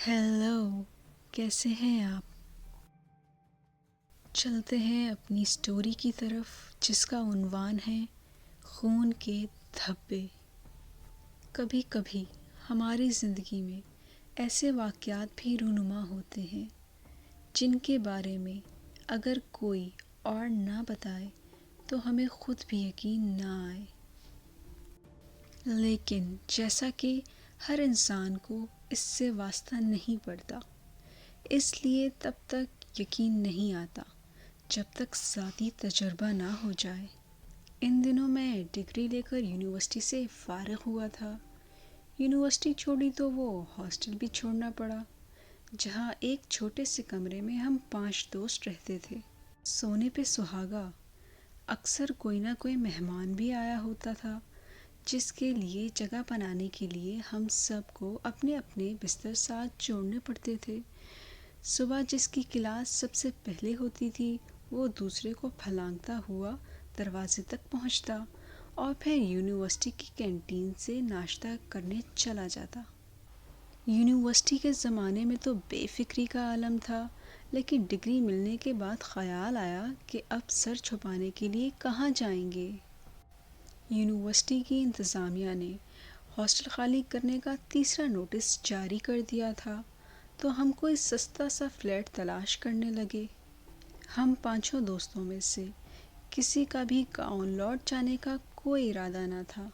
Hello, کیسے ہیں آپ؟ چلتے ہیں اپنی سٹوری کی طرف جس کا عنوان ہے خون کے دھبے۔ کبھی کبھی ہماری زندگی میں ایسے واقعات بھی رونما ہوتے ہیں جن کے بارے میں اگر کوئی اور نہ بتائے تو ہمیں خود بھی یقین نہ آئے، لیکن جیسا کہ ہر انسان کو اس سے واسطہ نہیں پڑتا، اس لیے تب تک یقین نہیں آتا جب تک ذاتی تجربہ نہ ہو جائے۔ ان دنوں میں ڈگری لے کر یونیورسٹی سے فارغ ہوا تھا۔ یونیورسٹی چھوڑی تو وہ ہاسٹل بھی چھوڑنا پڑا، جہاں ایک چھوٹے سے کمرے میں ہم 5 دوست رہتے تھے۔ سونے پہ سہاگا، اکثر کوئی نہ کوئی مہمان بھی آیا ہوتا تھا، جس کے لیے جگہ بنانے کے لیے ہم سب کو اپنے اپنے بستر ساتھ جوڑنے پڑتے تھے۔ صبح جس کی کلاس سب سے پہلے ہوتی تھی وہ دوسرے کو پھلانگتا ہوا دروازے تک پہنچتا اور پھر یونیورسٹی کی کینٹین سے ناشتہ کرنے چلا جاتا۔ یونیورسٹی کے زمانے میں تو بے فکری کا عالم تھا، لیکن ڈگری ملنے کے بعد خیال آیا کہ اب سر چھپانے کے لیے کہاں جائیں گے۔ یونیورسٹی کی انتظامیہ نے ہاسٹل خالی کرنے کا تیسرا نوٹس جاری کر دیا تھا، تو ہم کوئی سستا سا فلیٹ تلاش کرنے لگے۔ ہم 5 دوستوں میں سے کسی کا بھی گاؤں لوٹ جانے کا کوئی ارادہ نہ تھا۔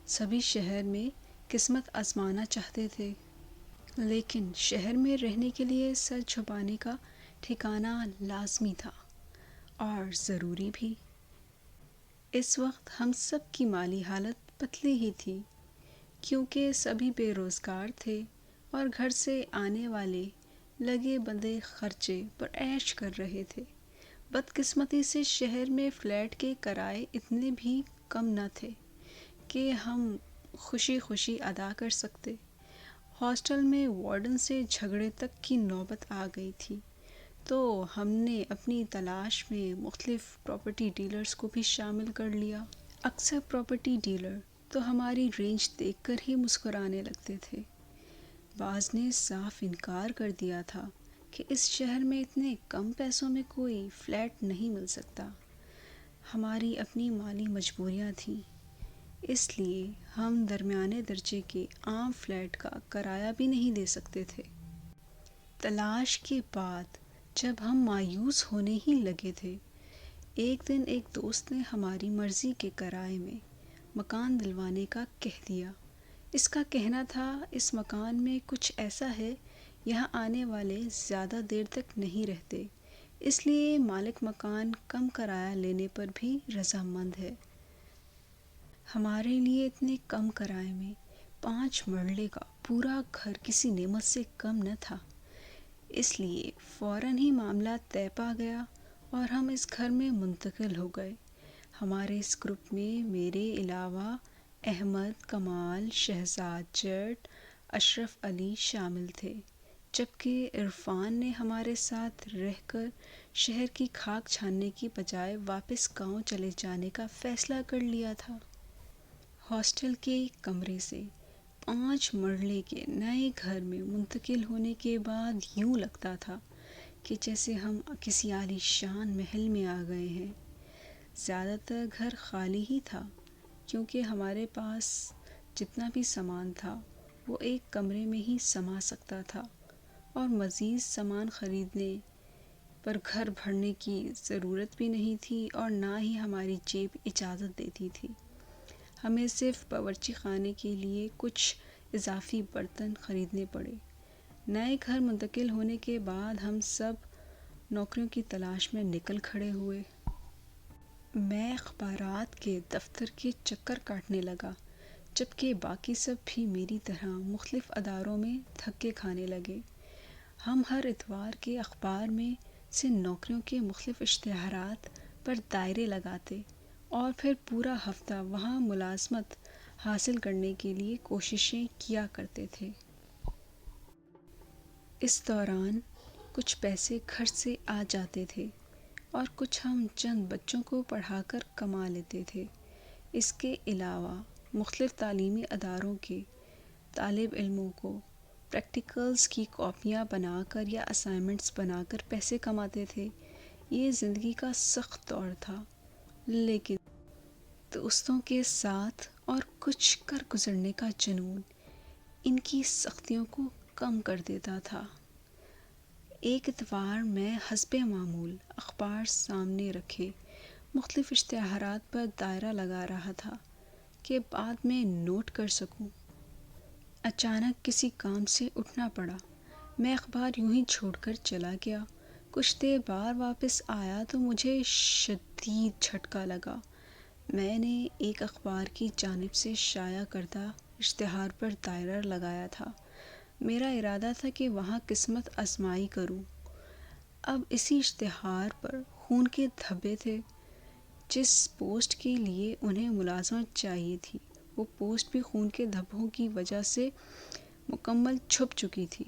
سبھی شہر میں قسمت آزمانا چاہتے تھے، لیکن شہر میں رہنے کے لیے سر چھپانے کا ٹھکانہ لازمی تھا اور ضروری بھی۔ اس وقت ہم سب کی مالی حالت پتلی ہی تھی، کیونکہ سبھی بے روزگار تھے اور گھر سے آنے والے لگے بندے خرچے پر عیش کر رہے تھے۔ بدقسمتی سے شہر میں فلیٹ کے کرائے اتنے بھی کم نہ تھے کہ ہم خوشی خوشی ادا کر سکتے۔ ہاسٹل میں وارڈن سے جھگڑے تک کی نوبت آ گئی تھی، تو ہم نے اپنی تلاش میں مختلف پراپرٹی ڈیلرز کو بھی شامل کر لیا۔ اکثر پراپرٹی ڈیلر تو ہماری رینج دیکھ کر ہی مسکرانے لگتے تھے۔ بعض نے صاف انکار کر دیا تھا کہ اس شہر میں اتنے کم پیسوں میں کوئی فلیٹ نہیں مل سکتا۔ ہماری اپنی مالی مجبوریاں تھیں، اس لیے ہم درمیانے درجے کے عام فلیٹ کا کرایہ بھی نہیں دے سکتے تھے۔ تلاش کے بعد جب ہم مایوس ہونے ہی لگے تھے، ایک دن ایک دوست نے ہماری مرضی کے کرائے میں مکان دلوانے کا کہہ دیا۔ اس کا کہنا تھا اس مکان میں کچھ ایسا ہے، یہاں آنے والے زیادہ دیر تک نہیں رہتے، اس لیے مالک مکان کم کرایہ لینے پر بھی رضامند ہے۔ ہمارے لیے اتنے کم کرائے میں 5 مرلے کا پورا گھر کسی نعمت سے کم نہ تھا، اس لیے فوراً ہی معاملہ طے پا گیا اور ہم اس گھر میں منتقل ہو گئے۔ ہمارے اس گروپ میں میرے علاوہ احمد، کمال، شہزاد جٹ، اشرف علی شامل تھے، جبکہ عرفان نے ہمارے ساتھ رہ کر شہر کی کھاک چھاننے کی بجائے واپس گاؤں چلے جانے کا فیصلہ کر لیا تھا۔ ہاسٹل کے کمرے سے 5 مرلے کے نئے گھر میں منتقل ہونے کے بعد یوں لگتا تھا کہ جیسے ہم کسی عالی شان محل میں آ گئے ہیں۔ زیادہ تر گھر خالی ہی تھا، کیونکہ ہمارے پاس جتنا بھی سامان تھا وہ ایک کمرے میں ہی سما سکتا تھا، اور مزید سامان خریدنے پر گھر بھرنے کی ضرورت بھی نہیں تھی اور نہ ہی ہماری جیب اجازت دیتی تھی۔ ہمیں صرف باورچی خانے کے لیے کچھ اضافی برتن خریدنے پڑے۔ نئے گھر منتقل ہونے کے بعد ہم سب نوکریوں کی تلاش میں نکل کھڑے ہوئے۔ میں اخبارات کے دفتر کے چکر کاٹنے لگا، جبکہ باقی سب بھی میری طرح مختلف اداروں میں دھکے کھانے لگے۔ ہم ہر اتوار کے اخبار میں سے نوکریوں کے مختلف اشتہارات پر دائرے لگاتے اور پھر پورا ہفتہ وہاں ملازمت حاصل کرنے کے لیے کوششیں کیا کرتے تھے۔ اس دوران کچھ پیسے گھر سے آ جاتے تھے اور کچھ ہم چند بچوں کو پڑھا کر کما لیتے تھے۔ اس کے علاوہ مختلف تعلیمی اداروں کے طالب علموں کو پریکٹیکلز کی کاپیاں بنا کر یا اسائنمنٹس بنا کر پیسے کماتے تھے۔ یہ زندگی کا سخت دور تھا، لیکن دوستوں کے ساتھ اور کچھ کر گزرنے کا جنون ان کی سختیوں کو کم کر دیتا تھا۔ ایک اتوار میں حسب معمول اخبار سامنے رکھے مختلف اشتہارات پر دائرہ لگا رہا تھا کہ بعد میں نوٹ کر سکوں۔ اچانک کسی کام سے اٹھنا پڑا۔ میں اخبار یوں ہی چھوڑ کر چلا گیا۔ کچھ دیر بعد واپس آیا تو مجھے شدید جھٹکا لگا۔ میں نے ایک اخبار کی جانب سے شائع کردہ اشتہار پر دائرہ لگایا تھا۔ میرا ارادہ تھا کہ وہاں قسمت آزمائی کروں۔ اب اسی اشتہار پر خون کے دھبے تھے۔ جس پوسٹ کے لیے انہیں ملازمت چاہیے تھی، وہ پوسٹ بھی خون کے دھبوں کی وجہ سے مکمل چھپ چکی تھی۔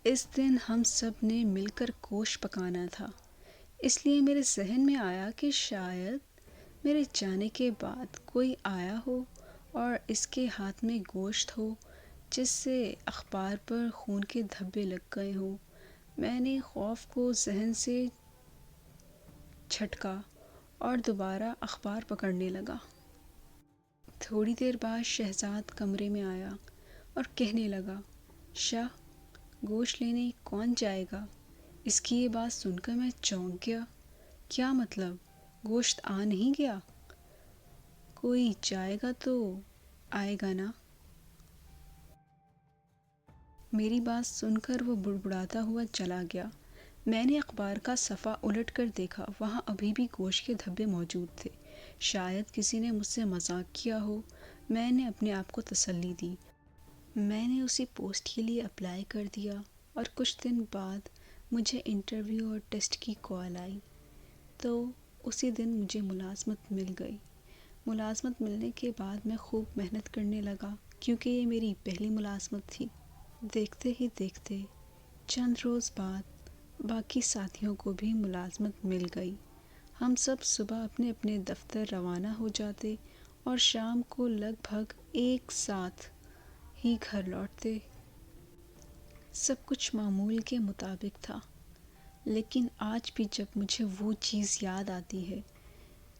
اس دن ہم سب نے مل کر گوشت پکانا تھا، اس لیے میرے ذہن میں آیا کہ شاید میرے جانے کے بعد کوئی آیا ہو اور اس کے ہاتھ میں گوشت ہو جس سے اخبار پر خون کے دھبے لگ گئے ہوں۔ میں نے خوف کو ذہن سے جھٹکا اور دوبارہ اخبار پکڑنے لگا۔ تھوڑی دیر بعد شہزاد کمرے میں آیا اور کہنے لگا، شاہ، گوشت لینے کون جائے گا؟ اس کی یہ بات سن کر میں چونک گیا۔ کیا مطلب؟ گوشت آ نہیں گیا؟ کوئی جائے گا تو آئے گا نا؟ میری بات سن کر وہ بڑبڑاتا ہوا چلا گیا۔ میں نے اخبار کا صفحہ الٹ کر دیکھا، وہاں ابھی بھی گوشت کے دھبے موجود تھے۔ شاید کسی نے مجھ سے مذاق کیا ہو۔ میں نے اپنے آپ کو تسلی دی۔ میں نے اسی پوسٹ کے لیے اپلائی کر دیا اور کچھ دن بعد مجھے انٹرویو اور ٹیسٹ کی کال آئی، تو اسی دن مجھے ملازمت مل گئی۔ ملازمت ملنے کے بعد میں خوب محنت کرنے لگا کیونکہ یہ میری پہلی ملازمت تھی۔ دیکھتے ہی دیکھتے چند روز بعد باقی ساتھیوں کو بھی ملازمت مل گئی۔ ہم سب صبح اپنے اپنے دفتر روانہ ہو جاتے اور شام کو لگ بھگ ایک ساتھ ہی گھر لوٹتے۔ سب کچھ معمول کے مطابق تھا، لیکن آج بھی جب مجھے وہ چیز یاد آتی ہے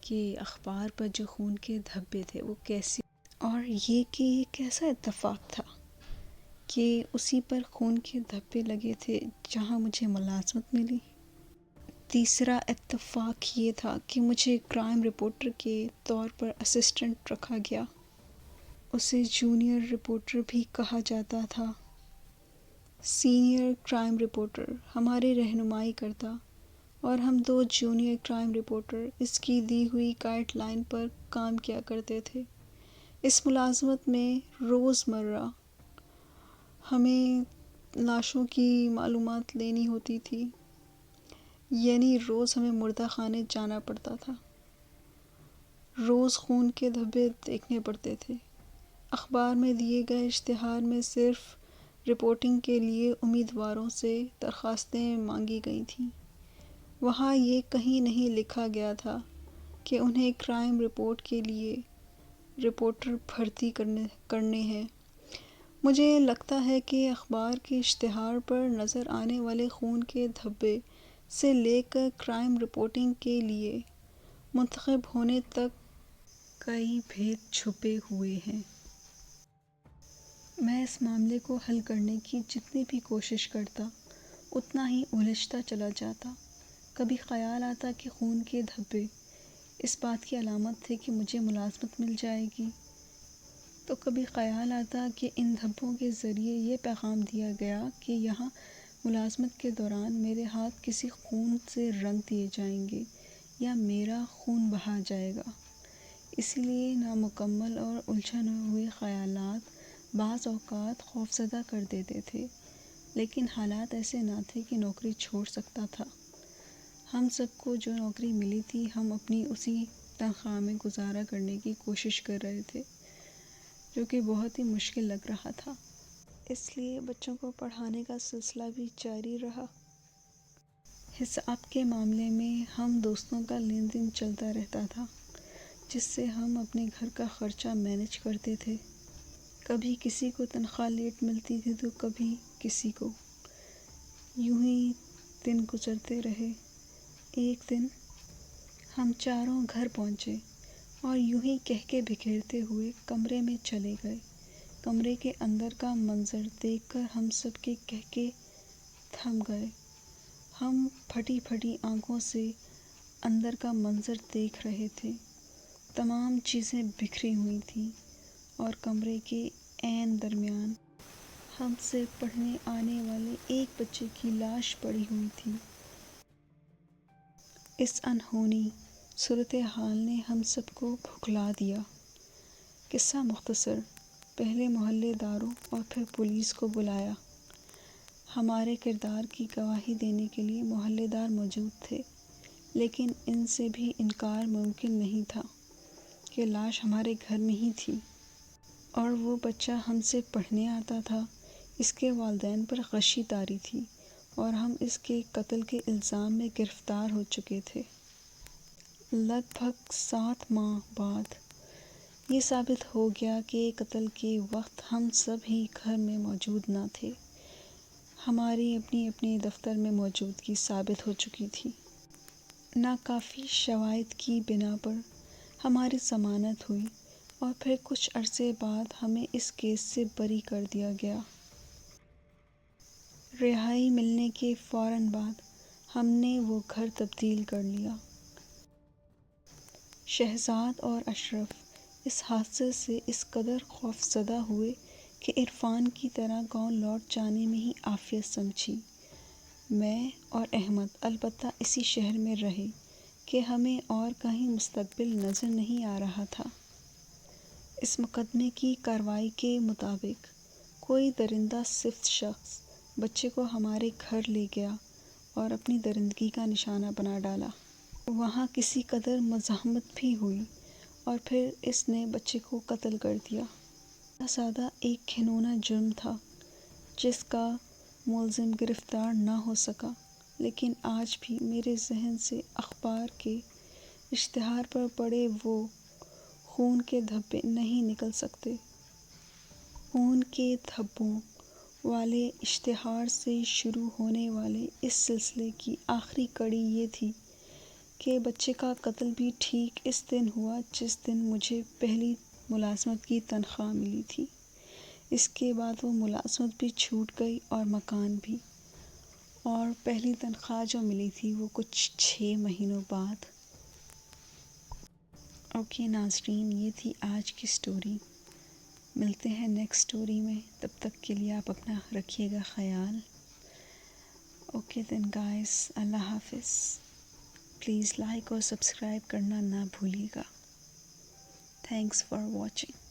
کہ اخبار پر جو خون کے دھبے تھے وہ کیسے، اور یہ کہ یہ کیسا اتفاق تھا کہ اسی پر خون کے دھبے لگے تھے جہاں مجھے ملازمت ملی۔ تیسرا اتفاق یہ تھا کہ مجھے کرائم رپورٹر کے طور پر اسسٹنٹ رکھا گیا۔ اسے جونیئر رپورٹر بھی کہا جاتا تھا۔ سینئر کرائم رپورٹر ہماری رہنمائی کرتا اور ہم دو جونیئر کرائم رپورٹر اس کی دی ہوئی گائیڈ لائن پر کام کیا کرتے تھے۔ اس ملازمت میں روز مرہ ہمیں لاشوں کی معلومات لینی ہوتی تھی، یعنی روز ہمیں مردہ خانے جانا پڑتا تھا، روز خون کے دھبے دیکھنے پڑتے تھے۔ اخبار میں دیے گئے اشتہار میں صرف رپورٹنگ کے لیے امیدواروں سے درخواستیں مانگی گئی تھیں۔ وہاں یہ کہیں نہیں لکھا گیا تھا کہ انہیں کرائم رپورٹ کے لیے رپورٹر بھرتی کرنے ہیں۔ مجھے لگتا ہے کہ اخبار کے اشتہار پر نظر آنے والے خون کے دھبے سے لے کر کرائم رپورٹنگ کے لیے منتخب ہونے تک کئی بھید چھپے ہوئے ہیں۔ میں اس معاملے کو حل کرنے کی جتنی بھی کوشش کرتا، اتنا ہی الجھتا چلا جاتا۔ کبھی خیال آتا کہ خون کے دھبے اس بات کی علامت تھے کہ مجھے ملازمت مل جائے گی، تو کبھی خیال آتا کہ ان دھبوں کے ذریعے یہ پیغام دیا گیا کہ یہاں ملازمت کے دوران میرے ہاتھ کسی خون سے رنگ دیے جائیں گے یا میرا خون بہا جائے گا۔ اسی لیے نامکمل اور الجھن ہوئے خیالات بعض اوقات خوفزدہ کر دیتے تھے، لیکن حالات ایسے نہ تھے کہ نوکری چھوڑ سکتا تھا۔ ہم سب کو جو نوکری ملی تھی ہم اپنی اسی تنخواہ میں گزارا کرنے کی کوشش کر رہے تھے، جو کہ بہت ہی مشکل لگ رہا تھا۔ اس لیے بچوں کو پڑھانے کا سلسلہ بھی جاری رہا۔ حساب کے معاملے میں ہم دوستوں کا لین دین چلتا رہتا تھا، جس سے ہم اپنے گھر کا خرچہ مینیج کرتے تھے۔ کبھی کسی کو تنخواہ لیٹ ملتی تھی تو کبھی کسی کو، یوں ہی دن گزرتے رہے۔ ایک دن ہم چاروں گھر پہنچے اور یوں ہی کہکے بکھیرتے ہوئے کمرے میں چلے گئے۔ کمرے کے اندر کا منظر دیکھ کر ہم سب کے کہکے تھم گئے۔ ہم پھٹی پھٹی آنکھوں سے اندر کا منظر دیکھ رہے تھے۔ تمام چیزیں بکھری ہوئی تھیں اور کمرے کے عین درمیان ہم سے پڑھنے آنے والے ایک بچے کی لاش پڑی ہوئی تھی۔ اس انہونی صورتحال نے ہم سب کو بھکلا دیا۔ قصہ مختصر: پہلے محلے داروں اور پھر پولیس کو بلایا۔ ہمارے کردار کی گواہی دینے کے لیے محلے دار موجود تھے، لیکن ان سے بھی انکار ممکن نہیں تھا کہ لاش ہمارے گھر میں ہی تھی اور وہ بچہ ہم سے پڑھنے آتا تھا۔ اس کے والدین پر غشی طاری تھی اور ہم اس کے قتل کے الزام میں گرفتار ہو چکے تھے۔ لگ بھگ 7 ماہ بعد یہ ثابت ہو گیا کہ قتل کے وقت ہم سب ہی گھر میں موجود نہ تھے۔ ہماری اپنی اپنی دفتر میں موجودگی ثابت ہو چکی تھی۔ ناکافی شواہد کی بنا پر ہماری ضمانت ہوئی اور پھر کچھ عرصے بعد ہمیں اس کیس سے بری کر دیا گیا۔ رہائی ملنے کے فوراً بعد ہم نے وہ گھر تبدیل کر لیا۔ شہزاد اور اشرف اس حادثے سے اس قدر خوفزدہ ہوئے کہ عرفان کی طرح گاؤں لوٹ جانے میں ہی عافیت سمجھی۔ میں اور احمد البتہ اسی شہر میں رہے کہ ہمیں اور کہیں مستقبل نظر نہیں آ رہا تھا۔ اس مقدمے کی کارروائی کے مطابق کوئی درندہ صفت شخص بچے کو ہمارے گھر لے گیا اور اپنی درندگی کا نشانہ بنا ڈالا۔ وہاں کسی قدر مزاحمت بھی ہوئی اور پھر اس نے بچے کو قتل کر دیا۔ سادہ ایک گھناؤنا جرم تھا جس کا ملزم گرفتار نہ ہو سکا، لیکن آج بھی میرے ذہن سے اخبار کے اشتہار پر پڑے وہ خون کے دھبے نہیں نکل سکتے۔ خون کے دھبوں والے اشتہار سے شروع ہونے والے اس سلسلے کی آخری کڑی یہ تھی کہ بچے کا قتل بھی ٹھیک اس دن ہوا جس دن مجھے پہلی ملازمت کی تنخواہ ملی تھی۔ اس کے بعد وہ ملازمت بھی چھوٹ گئی اور مکان بھی، اور پہلی تنخواہ جو ملی تھی وہ کچھ 6 مہینوں بعد۔ اوکے ناظرین، یہ تھی آج کی سٹوری۔ ملتے ہیں نیکسٹ سٹوری میں، تب تک کے لیے آپ اپنا رکھیے گا خیال۔ اوکے دین گائز، اللہ حافظ۔ پلیز لائک اور سبسکرائب کرنا نہ بھولیے گا۔ Thanks for watching.